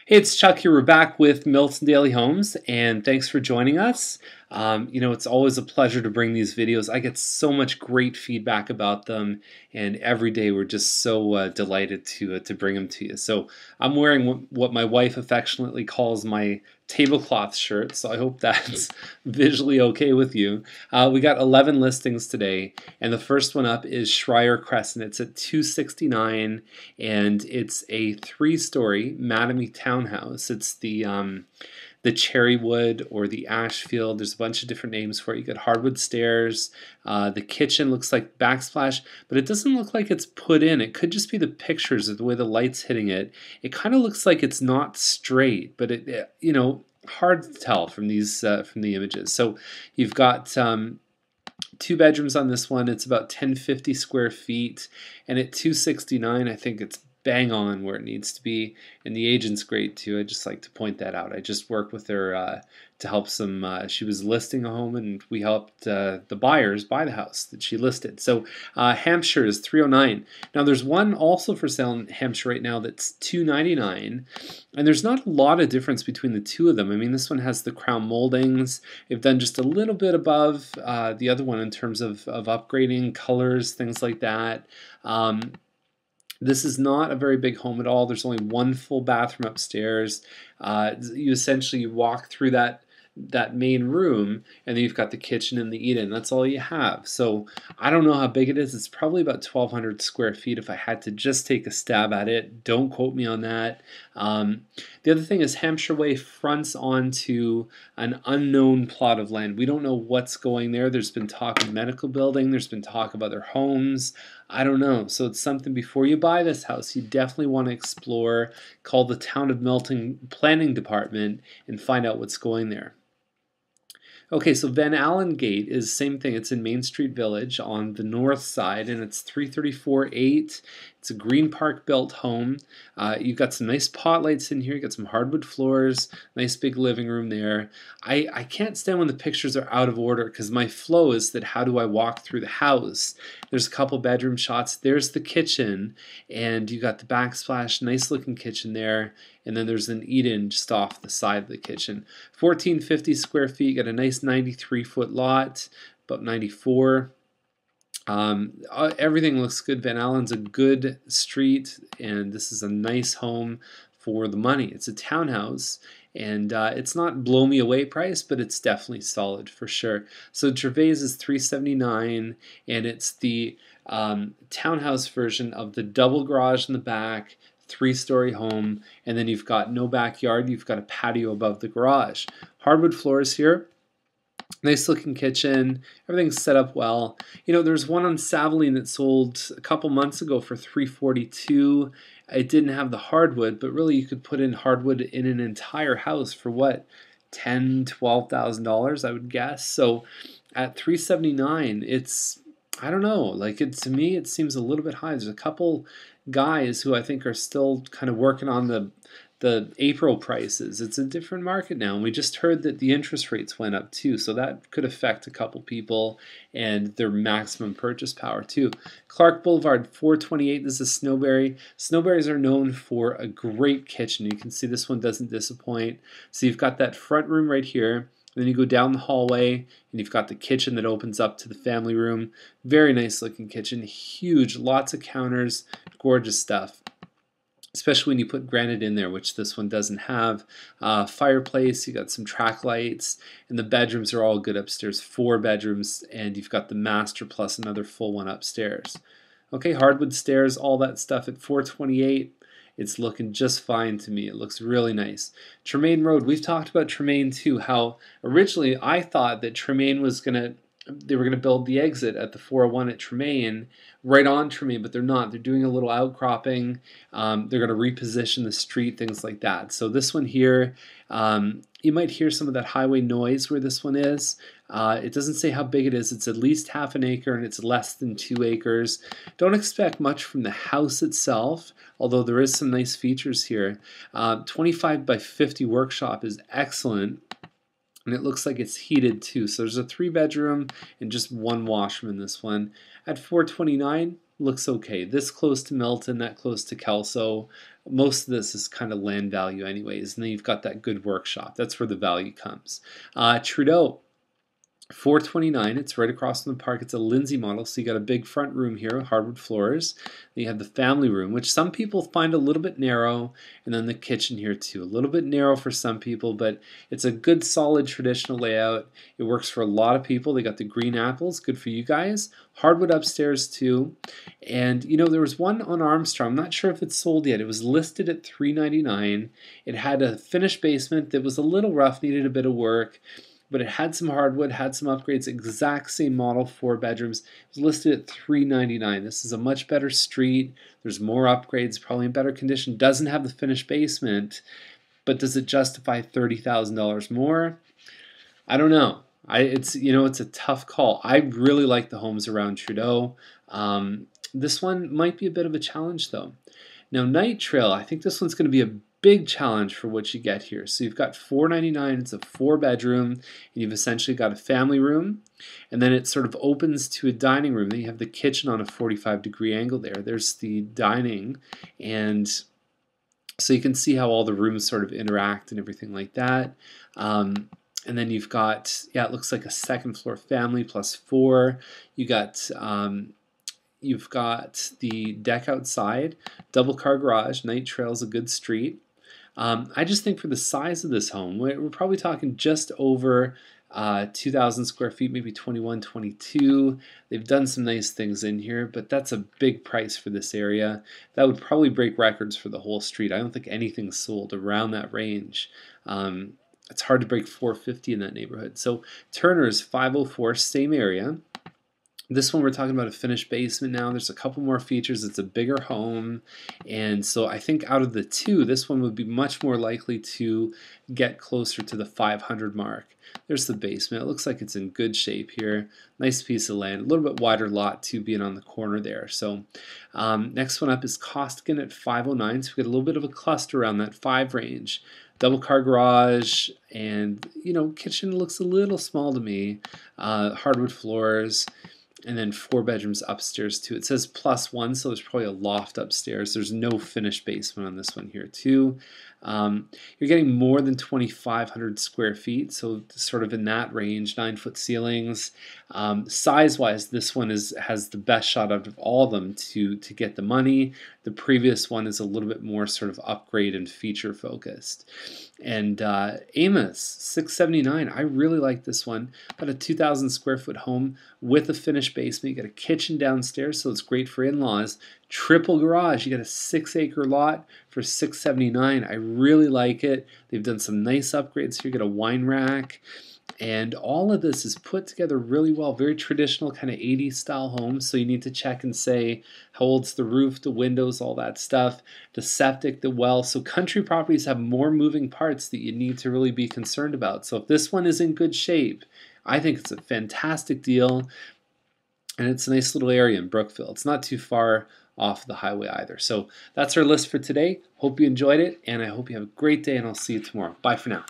Hey, it's Chuck here. We're back with Milton Daily Homes, and thanks for joining us. It's always a pleasure to bring these videos. I get so much great feedback about them, and every day we're just so delighted to bring them to you. So I'm wearing what my wife affectionately calls my tablecloth shirt, so I hope that's visually okay with you. We got 11 listings today, and the first one up is Schreier Crescent. It's at 269, and it's a 3-story Mattamy townhouse. It's the cherry wood or the ash field. There's a bunch of different names for it. You got hardwood stairs. The kitchen looks like backsplash, but it doesn't look like it's put in. It could just be the pictures of the way the light's hitting it. It kind of looks like it's not straight, but hard to tell from from the images. So you've got 2 bedrooms on this one. It's about 1050 square feet, and at 269, I think it's bang on where it needs to be, and the agent's great too. I just like to point that out. I just worked with her to help some. She was listing a home, and we helped the buyers buy the house that she listed. So Hampshire is 309. Now there's one also for sale in Hampshire right now that's 299, and there's not a lot of difference between the two of them. I mean, this one has the crown moldings. They've done just a little bit above the other one in terms of upgrading colors, things like that. This is not a very big home at all. There's only one full bathroom upstairs. You essentially walk through that main room, and then you've got the kitchen and the eat-in. That's all you have. So I don't know how big it is. It's probably about 1,200 square feet if I had to just take a stab at it. Don't quote me on that. The other thing is Hampshire Way fronts onto an unknown plot of land. We don't know what's going there. There's been talk of medical building. There's been talk of other homes. I don't know. So it's something before you buy this house, you definitely want to explore. Call the Town of Milton Planning Department and find out what's going there. Okay, so Van Allen Gate is same thing. It's in Main Street Village on the north side, and it's 334.8. It's a Green Park built home. You've got some nice pot lights in here. You got some hardwood floors, nice big living room there. I can't stand when the pictures are out of order because my flow is that how do I walk through the house? There's a couple bedroom shots. There's the kitchen, and you got the backsplash, nice looking kitchen there. And then there's an eat-in just off the side of the kitchen. 1,450 square feet, got a nice 93-foot lot, about 94. Everything looks good. Van Allen's a good street, and this is a nice home for the money. It's a townhouse, and it's not blow me away price, but it's definitely solid for sure. So Gervais is 379, and it's the townhouse version of the double garage in the back, 3-story home, and then you've got no backyard. You've got a patio above the garage. Hardwood floors here. Nice looking kitchen. Everything's set up well. There's one on Savaline that sold a couple months ago for $342. It didn't have the hardwood, but really you could put in hardwood in an entire house for what? $10,000, $12,000, I would guess. So at $379, it's, I don't know, to me it seems a little bit high. There's a couple guys who I think are still kind of working on the April prices. It's a different market now, and we just heard that the interest rates went up too, so that could affect a couple people and their maximum purchase power too. Clark Boulevard 428. This is Snowberry. Snowberries are known for a great kitchen. You can see this one doesn't disappoint. So you've got that front room right here. Then you go down the hallway, and you've got the kitchen that opens up to the family room. Very nice looking kitchen, huge, lots of counters, gorgeous stuff. Especially when you put granite in there, which this one doesn't have. Fireplace, you got some track lights, and the bedrooms are all good upstairs. 4 bedrooms, and you've got the master plus another full one upstairs. Okay, hardwood stairs, all that stuff at 428. It's looking just fine to me. It looks really nice. Tremaine Road, we've talked about Tremaine too, how originally I thought that Tremaine was they were going to build the exit at the 401 at Tremaine, right on Tremaine, but they're not. They're doing a little outcropping. They're going to reposition the street, things like that. So this one here, you might hear some of that highway noise where this one is. It doesn't say how big it is. It's at least half an acre, and it's less than 2 acres. Don't expect much from the house itself, although there is some nice features here. 25 by 50 workshop is excellent. And it looks like it's heated too. So there's a 3-bedroom and just 1 washroom in this one. At 429, looks okay. This close to Milton, that close to Kelso. most of this is kind of land value anyways, and then you've got that good workshop. That's where the value comes. Trudeau, 429. It's right across from the park. It's a Lindsay model, so you got a big front room here with hardwood floors. Then you have the family room, which some people find a little bit narrow, and then the kitchen here too. A little bit narrow for some people, but it's a good solid traditional layout. It works for a lot of people. They got the green apples, good for you guys. Hardwood upstairs too. And you know, there was one on Armstrong. I'm not sure if it's sold yet. It was listed at $399. It had a finished basement that was a little rough, needed a bit of work, but it had some hardwood, had some upgrades, exact same model, 4 bedrooms. It was listed at $399. This is a much better street. There's more upgrades, probably in better condition. Doesn't have the finished basement, but does it justify $30,000 more? I don't know. It's a tough call. I really like the homes around Trudeau. This one might be a bit of a challenge though. Now Night Trail, I think this one's going to be a big challenge for what you get here. So you've got $499, it's a 4-bedroom, and you've essentially got a family room, and then it sort of opens to a dining room. Then you have the kitchen on a 45-degree angle there. There's the dining, and so you can see how all the rooms sort of interact and everything like that. And then you've got, it looks like a second floor family plus 4. You've got the deck outside, double car garage. Night Trail's a good street. I just think for the size of this home, we're probably talking just over 2,000 square feet, maybe 21, 22. They've done some nice things in here, but that's a big price for this area. That would probably break records for the whole street. I don't think anything's sold around that range. It's hard to break 450 in that neighborhood. So Turner's 504, same area. This one we're talking about a finished basement now. There's a couple more features. It's a bigger home. And so I think out of the two, this one would be much more likely to get closer to the 500 mark. There's the basement. It looks like it's in good shape here. Nice piece of land. A little bit wider lot too, being on the corner there. So next one up is Costigan at 509. So we get a little bit of a cluster around that 5 range. Double car garage, and kitchen looks a little small to me. Hardwood floors. And then 4 bedrooms upstairs too. It says +1, so there's probably a loft upstairs. There's no finished basement on this one here too. You're getting more than 2,500 square feet, so sort of in that range. 9-foot ceilings. Size-wise, this one has the best shot out of all of them to get the money. The previous one is a little bit more sort of upgrade and feature focused. And Amos, 679. I really like this one. About a 2,000 square foot home with a finished basement. You got a kitchen downstairs, so it's great for in-laws. Triple garage. You got a 6-acre lot for $679. I really like it. They've done some nice upgrades here. You got a wine rack. And all of this is put together really well. Very traditional kind of 80s style home. So you need to check and say how old's the roof, the windows, all that stuff, the septic, the well. So country properties have more moving parts that you need to really be concerned about. So if this one is in good shape, I think it's a fantastic deal. And it's a nice little area in Brookville. It's not too far off the highway either. So that's our list for today. Hope you enjoyed it, and I hope you have a great day, and I'll see you tomorrow. Bye for now.